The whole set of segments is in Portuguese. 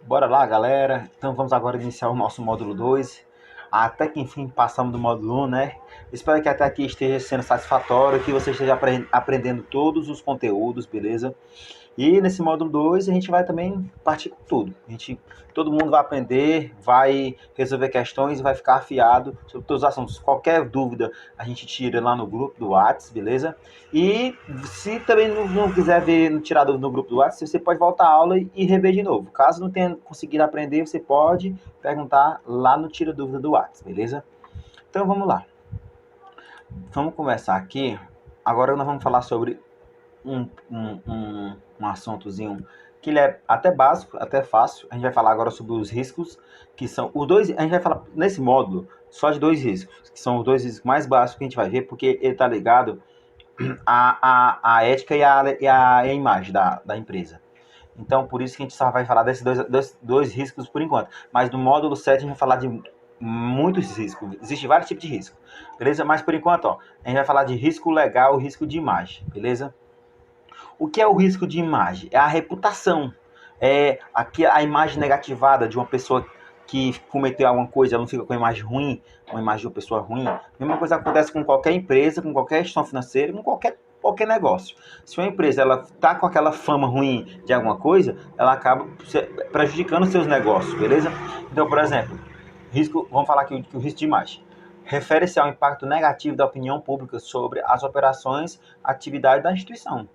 Bora lá, galera. Então vamos agora iniciar o nosso módulo 2. Até que enfim passamos do módulo 1, né? Espero que até aqui esteja sendo satisfatório, que você esteja aprendendo todos os conteúdos, beleza? E nesse módulo 2 a gente vai também partir com tudo. Todo mundo vai aprender, vai resolver questões e vai ficar afiado sobre todos os assuntos. Qualquer dúvida a gente tira lá no grupo do WhatsApp, beleza? E se também não quiser ver, não tirar dúvida no grupo do WhatsApp, você pode voltar à aula e rever de novo. Caso não tenha conseguido aprender, você pode perguntar lá no tira dúvida do WhatsApp, beleza? Então vamos lá. Vamos começar aqui. Agora nós vamos falar sobre um assuntozinho que ele é até básico, até fácil. A gente vai falar agora sobre os riscos, que são os dois. A gente vai falar nesse módulo só de dois riscos, que são os dois riscos mais básicos que a gente vai ver, porque ele está ligado à ética e à imagem da empresa. Então, por isso que a gente só vai falar desses dois riscos por enquanto. Mas no módulo 7 a gente vai falar de muitos riscos. Existem vários tipos de risco, beleza? Mas por enquanto, ó, a gente vai falar de risco legal e risco de imagem, beleza? O que é o risco de imagem? É a reputação. É a imagem negativada de uma pessoa que cometeu alguma coisa, ela não fica com uma imagem ruim, uma imagem de uma pessoa ruim. A mesma coisa acontece com qualquer empresa, com qualquer gestão financeira, com qualquer negócio. Se uma empresa ela tá com aquela fama ruim de alguma coisa, ela acaba prejudicando seus negócios, beleza? Então, por exemplo, vamos falar aqui que o risco de imagem refere-se ao impacto negativo da opinião pública sobre as operações, atividades da instituição.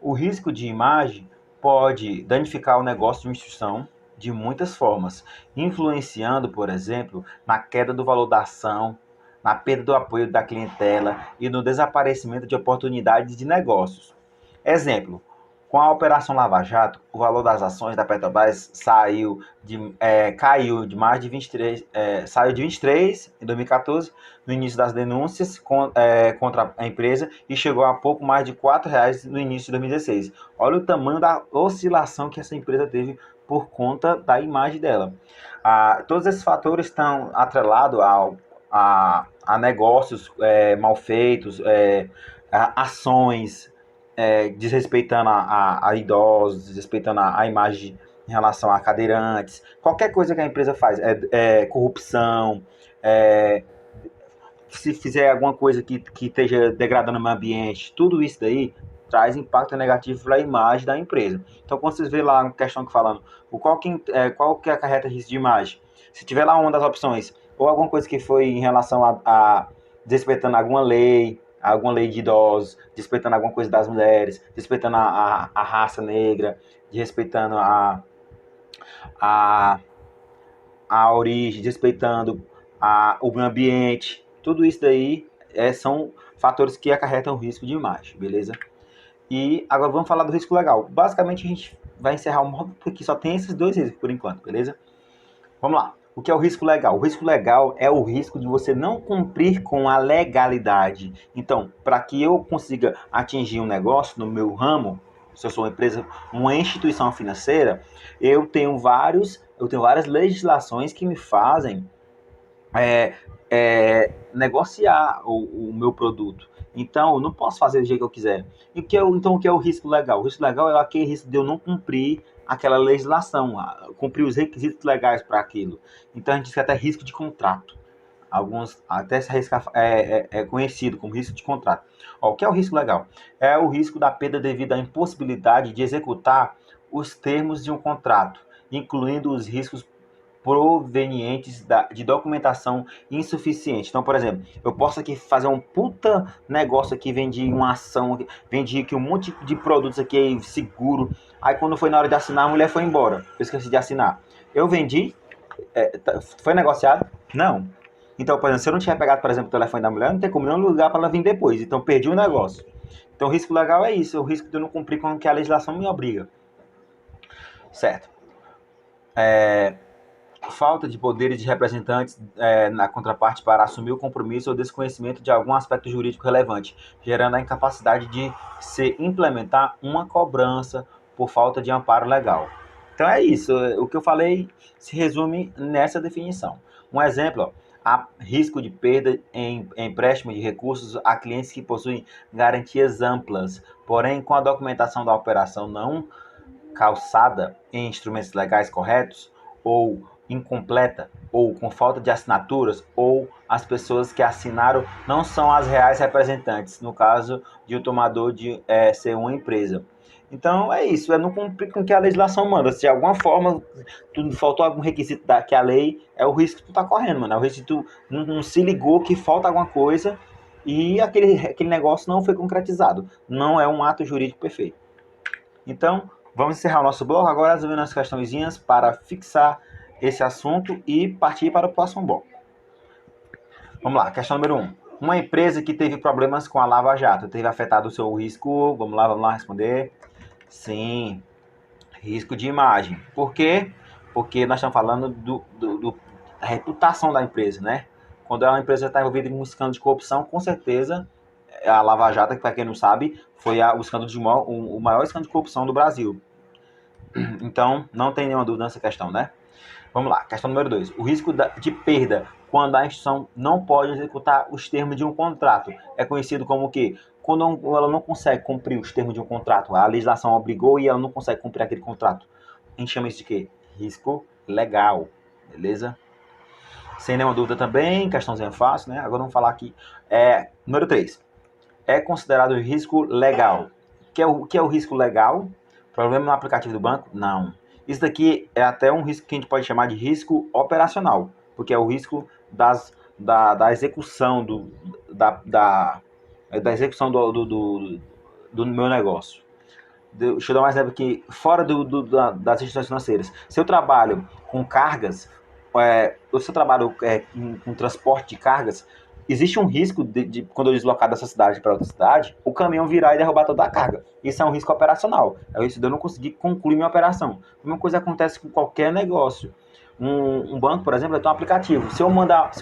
O risco de imagem pode danificar o negócio de uma instituição de muitas formas, influenciando, por exemplo, na queda do valor da ação, na perda do apoio da clientela e no desaparecimento de oportunidades de negócios. Exemplo, com a Operação Lava Jato, o valor das ações da Petrobras caiu de mais de 23, saiu de 23 em 2014, no início das denúncias contra a empresa, e chegou a pouco mais de R$ 4 no início de 2016. Olha o tamanho da oscilação que essa empresa teve por conta da imagem dela. Todos esses fatores estão atrelados a negócios mal feitos, ações desrespeitando a idosos, desrespeitando a imagem em relação a cadeirantes, qualquer coisa que a empresa faz, corrupção, se fizer alguma coisa que esteja degradando o meio ambiente, tudo isso daí traz impacto negativo para a imagem da empresa. Então, quando vocês vê lá uma questão que falando qual que acarreta risco de imagem, se tiver lá uma das opções, ou alguma coisa que foi em relação a desrespeitando alguma lei de idosos, desrespeitando alguma coisa das mulheres, desrespeitando a raça negra, desrespeitando a, a origem, desrespeitando o meio ambiente, tudo isso daí são fatores que acarretam o risco de imagem, beleza? E agora vamos falar do risco legal. Basicamente a gente vai encerrar o módulo porque só tem esses dois riscos por enquanto, beleza? Vamos lá. O que é o risco legal? O risco legal é o risco de você não cumprir com a legalidade. Então, para que eu consiga atingir um negócio no meu ramo, se eu sou uma empresa, uma instituição financeira, eu tenho várias legislações que me fazem negociar o meu produto. Então, eu não posso fazer do jeito que eu quiser. Então, o que é o risco legal? O risco legal é aquele risco de eu não cumprir aquela legislação, cumprir os requisitos legais para aquilo. Então, a gente diz que até risco de contrato. Alguns, até esse risco é conhecido como risco de contrato. O que é o risco legal? É o risco da perda devido à impossibilidade de executar os termos de um contrato, incluindo os riscos provenientes de documentação insuficiente. Então, por exemplo, eu posso aqui fazer um puta negócio aqui, vendi uma ação, vendi aqui um monte de produtos aqui, seguro. Aí quando foi na hora de assinar, a mulher foi embora. Eu esqueci de assinar. Eu vendi, foi negociado? Não. Então, por exemplo, se eu não tiver pegado, por exemplo, o telefone da mulher, não tem como não ligar para ela vir depois. Então, perdi o negócio. Então, o risco legal é isso, é o risco de eu não cumprir com o que a legislação me obriga. Certo. Falta de poderes de representantes na contraparte para assumir o compromisso ou desconhecimento de algum aspecto jurídico relevante, gerando a incapacidade de se implementar uma cobrança por falta de amparo legal. Então é isso, o que eu falei se resume nessa definição. Um exemplo, há risco de perda em empréstimo de recursos a clientes que possuem garantias amplas, porém com a documentação da operação não calçada em instrumentos legais corretos, ou incompleta, ou com falta de assinaturas, ou as pessoas que assinaram não são as reais representantes, no caso de o tomador de ser uma empresa. Então é isso, é não cumprir com o que a legislação manda. Se de alguma forma faltou algum requisito que a lei, é o risco que tu tá correndo, mano. É o risco que tu não se ligou que falta alguma coisa e aquele negócio não foi concretizado. Não é um ato jurídico perfeito. Então, vamos encerrar o nosso bloco agora, resolvendo as questõezinhas para fixar esse assunto e partir para o próximo bloco. Vamos lá, questão número 1. Uma empresa que teve problemas com a Lava Jato, teve afetado o seu risco, vamos lá responder. Sim, risco de imagem. Por quê? Porque nós estamos falando da reputação da empresa, né? Quando uma empresa está envolvida em um escândalo de corrupção, com certeza, a Lava Jato, que para quem não sabe, foi o escândalo o maior escândalo de corrupção do Brasil. Então, não tem nenhuma dúvida nessa questão, né? Vamos lá, questão número 2. O risco de perda quando a instituição não pode executar os termos de um contrato é conhecido como o quê? Quando ela não consegue cumprir os termos de um contrato, a legislação obrigou e ela não consegue cumprir aquele contrato. A gente chama isso de quê? Risco legal, beleza? Sem nenhuma dúvida também, questãozinha fácil, né? Agora vamos falar aqui. Número 3. É considerado risco legal. O que é o risco legal? Problema no aplicativo do banco? Não. Isso daqui é até um risco que a gente pode chamar de risco operacional, porque é o risco da execução da execução do meu negócio. Deixa eu dar um exemplo aqui, fora das instituições financeiras. Se eu trabalho com cargas, ou se eu trabalho com transporte de cargas, existe um risco de quando eu deslocar dessa cidade para outra cidade, o caminhão virar e derrubar toda a carga. Isso é um risco operacional. É o risco de eu não conseguir concluir minha operação. A mesma coisa acontece com qualquer negócio. Um banco, por exemplo, tem um aplicativo. Se eu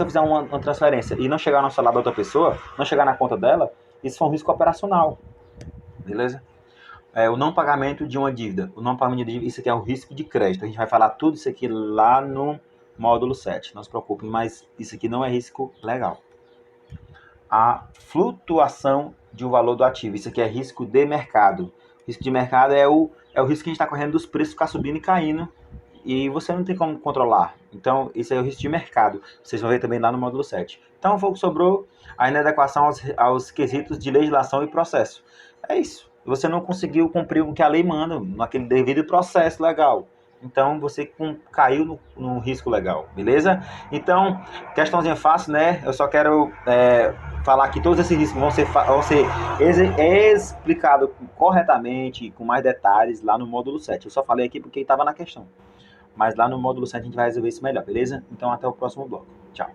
fizer uma transferência e não chegar no celular da outra pessoa, não chegar na conta dela, isso é um risco operacional. Beleza? O não pagamento de uma dívida. O não pagamento de dívida, isso aqui é o risco de crédito. A gente vai falar tudo isso aqui lá no módulo 7. Não se preocupem, mas isso aqui não é risco legal. A flutuação de um valor do ativo. Isso aqui é risco de mercado. Risco de mercado é o risco que a gente está correndo dos preços ficar subindo e caindo e você não tem como controlar. Então, isso é o risco de mercado. Vocês vão ver também lá no módulo 7. Então, o foco sobrou a inadequação aos quesitos de legislação e processo. É isso. Você não conseguiu cumprir o que a lei manda, naquele devido processo legal. Então, você caiu no risco legal, beleza? Então, questãozinha fácil, né? Eu só quero falar que todos esses riscos vão ser explicados corretamente, com mais detalhes, lá no módulo 7. Eu só falei aqui porque estava na questão. Mas lá no módulo 7 a gente vai resolver isso melhor, beleza? Então, até o próximo bloco. Tchau.